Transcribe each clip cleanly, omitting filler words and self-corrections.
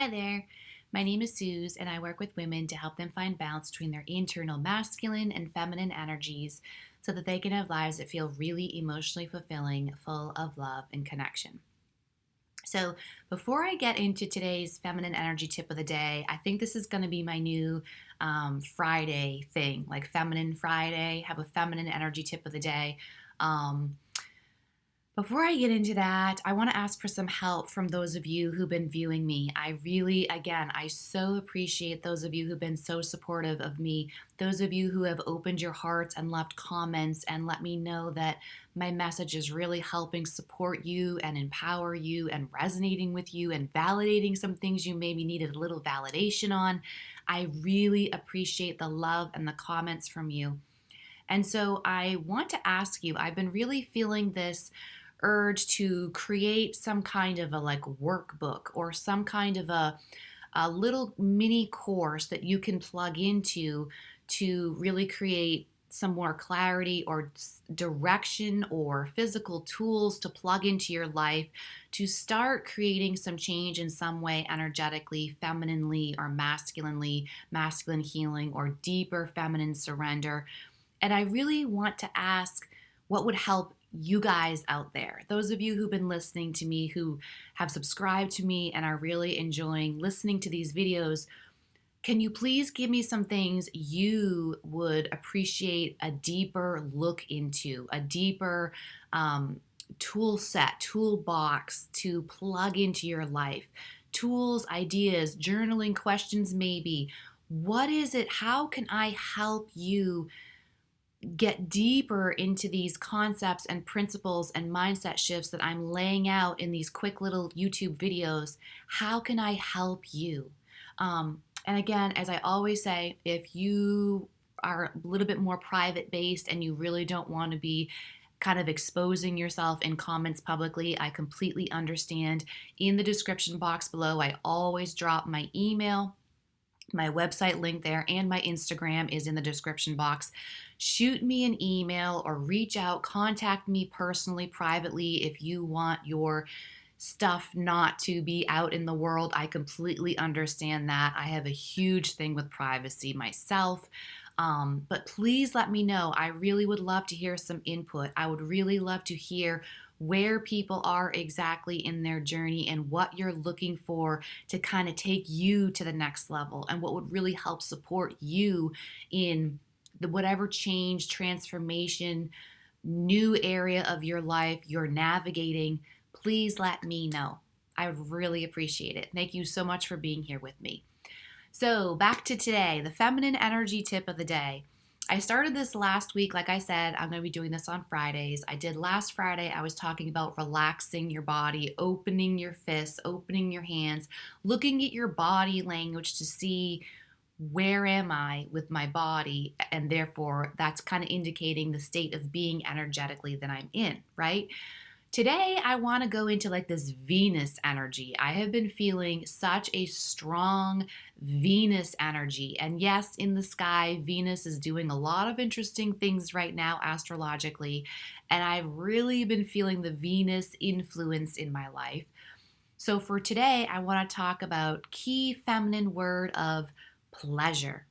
Hi there. My name is Suze, and I work with women to help them find balance between their internal masculine and feminine energies so that they can have lives that feel really emotionally fulfilling, full of love and connection. So, before I get into today's feminine energy tip of the day, I think this is going to be my new Friday thing, like Feminine Friday, have a feminine energy tip of the day. Um, Before I get into that, I want to ask for some help from those of you who've been viewing me. I really, again, I so appreciate those of you who've been so supportive of me, those of you who have opened your hearts and left comments and let me know that my message is really helping support you and empower you and resonating with you and validating some things you maybe needed a little validation on. I really appreciate the love and the comments from you. And so I want to ask you, I've been really feeling this urge to create some kind of a like workbook or some kind of a little mini course that you can plug into to really create some more clarity or direction or physical tools to plug into your life to start creating some change in some way energetically, femininely or masculinely, masculine healing or deeper feminine surrender. And I really want to ask what would help you guys out there, those of you who've been listening to me, who have subscribed to me and are really enjoying listening to these videos. Can you please give me some things you would appreciate a deeper look into, a deeper tool set, toolbox to plug into your life? Tools, ideas, journaling questions, maybe. What is it? How can I help you get deeper into these concepts and principles and mindset shifts that I'm laying out in these quick little YouTube videos? How can I help you? And again, as I always say, if you are a little bit more private based and you really don't want to be kind of exposing yourself in comments publicly, I completely understand. In the description box below, I always drop my email. My website link there and my Instagram is in the description box. Shoot me an email or reach out, contact me personally, privately if you want your stuff not to be out in the world. I completely understand that. I have a huge thing with privacy myself. But please let me know. I really would love to hear some input. I would really love to hear where people are exactly in their journey and what you're looking for to kind of take you to the next level and what would really help support you in the whatever change, transformation, new area of your life you're navigating. Please let me know. I would really appreciate it. Thank you so much for being here with me. So, back to today, the feminine energy tip of the day. I started this last week. Like I said, I'm going to be doing this on Fridays. I did last Friday. I was talking about relaxing your body, opening your fists, opening your hands, looking at your body language to see where am I with my body. And therefore, that's kind of indicating the state of being energetically that I'm in, right? Today, I want to go into like this Venus energy. I have been feeling such a strong Venus energy. And yes, in the sky, Venus is doing a lot of interesting things right now astrologically. And I've really been feeling the Venus influence in my life. So for today, I want to talk about key feminine word of pleasure.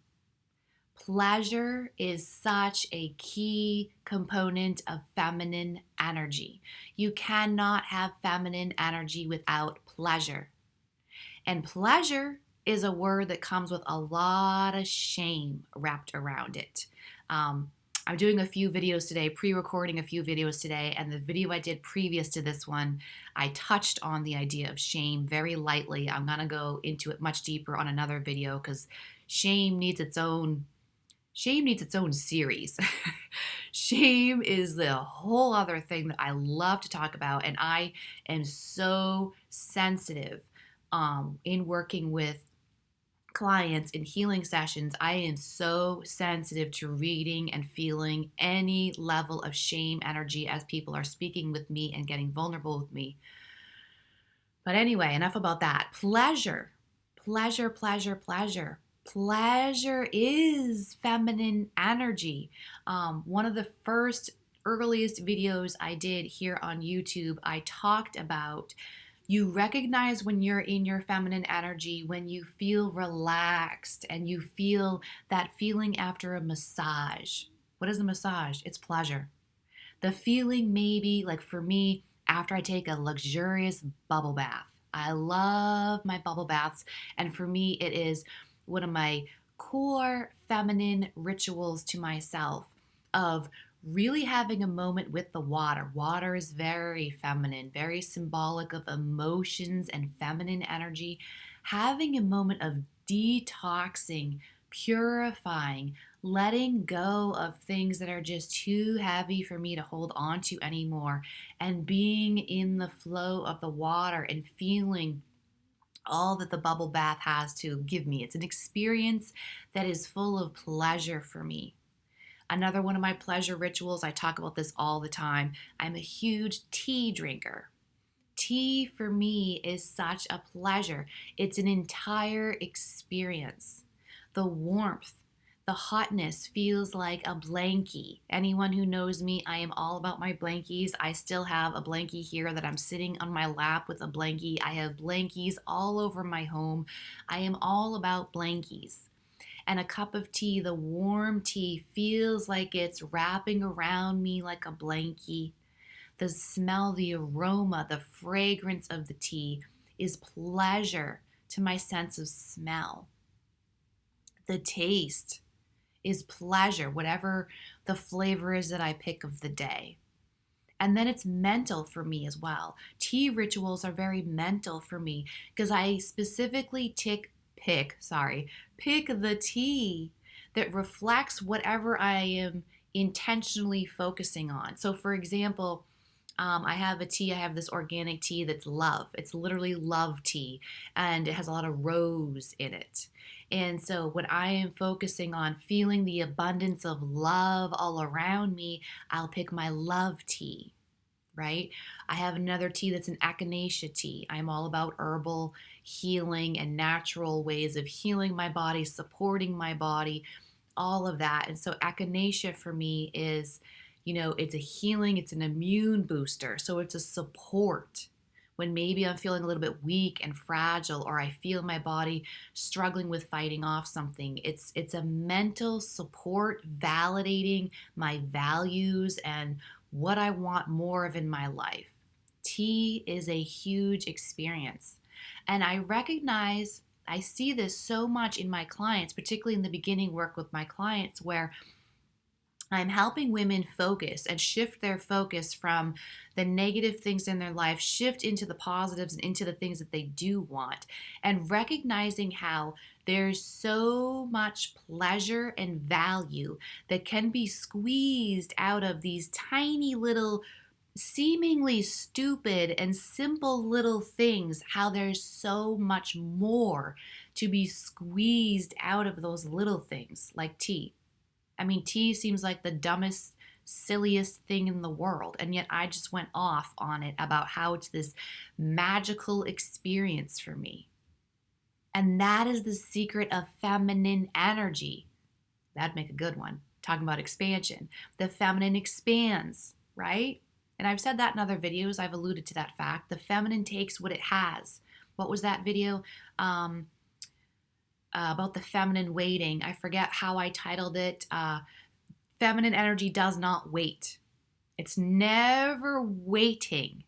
Pleasure is such a key component of feminine energy. You cannot have feminine energy without pleasure. And pleasure is a word that comes with a lot of shame wrapped around it. Um, I'm doing a few videos today, pre-recording a few videos today, and the video I did previous to this one, I touched on the idea of shame very lightly. I'm going to go into it much deeper on another video because shame needs its own series. Shame is the whole other thing that I love to talk about, and I am so sensitive in working with clients in healing sessions. I am so sensitive to reading and feeling any level of shame energy as people are speaking with me and getting vulnerable with me. But anyway, enough about that. Pleasure, pleasure, pleasure, pleasure. Pleasure is feminine energy. One of the first earliest videos I did here on YouTube, I talked about You recognize when you're in your feminine energy, when you feel relaxed and you feel that feeling after a massage. What is a massage? It's pleasure. The feeling, maybe like for me, after I take a luxurious bubble bath. I love my bubble baths. And for me, it is one of my core feminine rituals to myself of really having a moment with the water. Water is very feminine, very symbolic of emotions and feminine energy. Having a moment of detoxing, purifying, letting go of things that are just too heavy for me to hold on to anymore, and being in the flow of the water and feeling all that the bubble bath has to give me. It's an experience that is full of pleasure for me. Another one of my pleasure rituals, I talk about this all the time. I'm a huge tea drinker. Tea for me is such a pleasure. It's an entire experience. The warmth, the hotness feels like a blankie. Anyone who knows me, I am all about my blankies. I still have a blankie here that I'm sitting on my lap with a blankie. I have blankies all over my home. I am all about blankies. And a cup of tea, the warm tea, feels like it's wrapping around me like a blankie. The smell, the aroma, the fragrance of the tea is pleasure to my sense of smell. The taste is pleasure, whatever the flavor is that I pick of the day. And then it's mental for me as well. Tea rituals are very mental for me because I specifically pick the tea that reflects whatever I am intentionally focusing on. So, for example, I have a tea, I have this organic tea that's love. It's literally love tea, and it has a lot of rose in it. And so, when I am focusing on feeling the abundance of love all around me, I'll pick my love tea, right? I have another tea that's an echinacea tea. I'm all about herbal healing and natural ways of healing my body, supporting my body, all of that. And so echinacea for me is, it's a healing, it's an immune booster. So it's a support when maybe I'm feeling a little bit weak and fragile, or I feel my body struggling with fighting off something. It's a mental support, validating my values and what I want more of in my life. Tea is a huge experience. And I see this so much in my clients, particularly in the beginning work with my clients, where I'm helping women focus and shift their focus from the negative things in their life, shift into the positives and into the things that they do want, and recognizing how there's so much pleasure and value that can be squeezed out of these tiny little, seemingly stupid and simple little things, how there's so much more to be squeezed out of those little things like tea. I mean, tea seems like the dumbest, silliest thing in the world. And yet I just went off on it about how it's this magical experience for me. And that is the secret of feminine energy. That'd make a good one. Talking about expansion. The feminine expands, right? And I've said that in other videos. I've alluded to that fact. The feminine takes what it has. What was that video? About the feminine waiting. I forget how I titled it. Feminine energy does not wait. It's never waiting.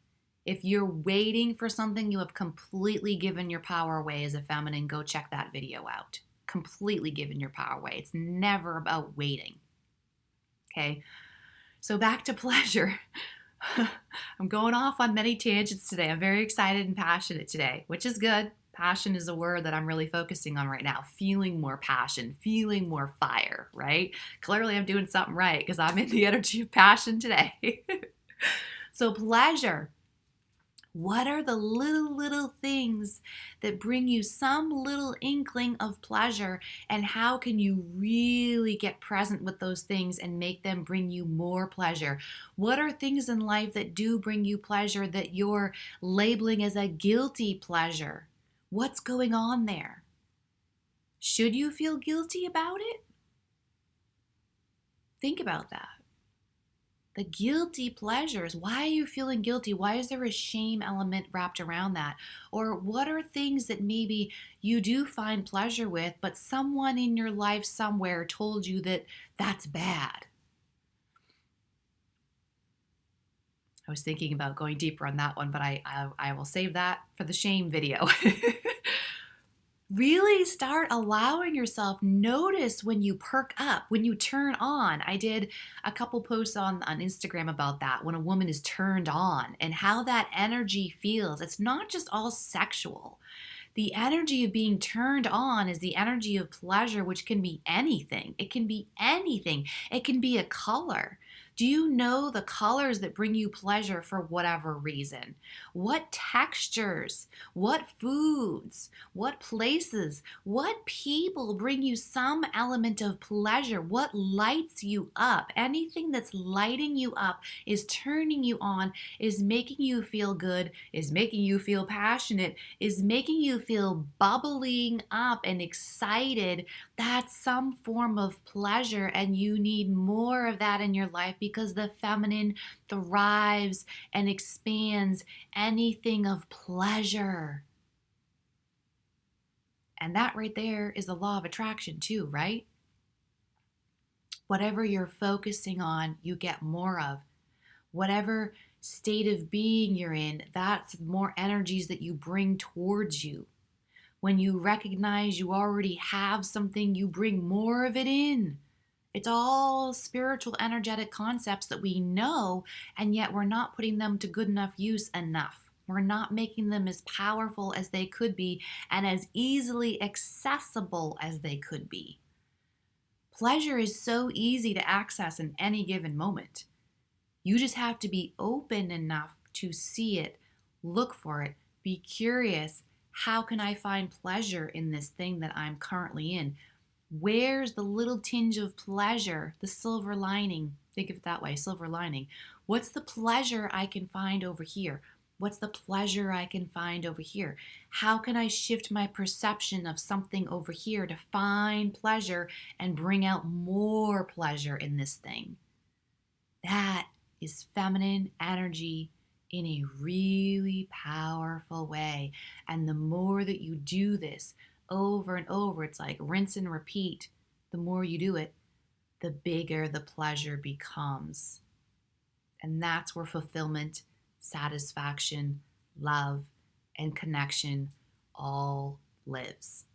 If you're waiting for something, you have completely given your power away as a feminine. Go check that video out. Completely given your power away. It's never about waiting. Okay, so back to pleasure. I'm going off on many tangents today. I'm very excited and passionate today, which is good. Passion is a word that I'm really focusing on right now. Feeling more passion, feeling more fire, right? Clearly I'm doing something right because I'm in the energy of passion today. So pleasure. What are the little things that bring you some little inkling of pleasure, and how can you really get present with those things and make them bring you more pleasure? What are things in life that do bring you pleasure that you're labeling as a guilty pleasure? What's going on there? Should you feel guilty about it? Think about that. The guilty pleasures. Why are you feeling guilty? Why is there a shame element wrapped around that? Or what are things that maybe you do find pleasure with, but someone in your life somewhere told you that that's bad? I was thinking about going deeper on that one, but I will save that for the shame video. Really start allowing yourself, notice when you perk up, when you turn on. I did a couple posts on Instagram about that, when a woman is turned on and how that energy feels. It's not just all sexual. The energy of being turned on is the energy of pleasure, which can be anything. It can be anything. It can be a color. Do you know the colors that bring you pleasure for whatever reason? What textures, what foods, what places, what people bring you some element of pleasure? What lights you up? Anything that's lighting you up is turning you on, is making you feel good, is making you feel passionate, is making you feel bubbling up and excited. That's some form of pleasure, and you need more of that in your life because the feminine thrives and expands anything of pleasure. And that right there is the law of attraction, too, right? Whatever you're focusing on, you get more of. Whatever state of being you're in, that's more energies that you bring towards you. When you recognize you already have something, you bring more of it in. It's all spiritual, energetic concepts that we know, and yet we're not putting them to good enough use enough. We're not making them as powerful as they could be and as easily accessible as they could be. Pleasure is so easy to access in any given moment. You just have to be open enough to see it, look for it, be curious. How can I find pleasure in this thing that I'm currently in? Where's the little tinge of pleasure, the silver lining? Think of it that way, silver lining. What's the pleasure I can find over here? What's the pleasure I can find over here? How can I shift my perception of something over here to find pleasure and bring out more pleasure in this thing? That is feminine energy in a really powerful way. And the more that you do this over and over, it's like rinse and repeat. The more you do it, the bigger the pleasure becomes. And that's where fulfillment, satisfaction, love, and connection all lives.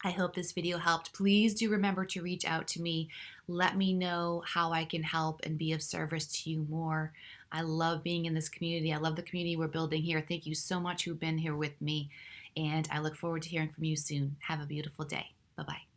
I hope this video helped. Please do remember to reach out to me. Let me know how I can help and be of service to you more. I love being in this community. I love the community we're building here. Thank you so much who've been here with me. And I look forward to hearing from you soon. Have a beautiful day. Bye-bye.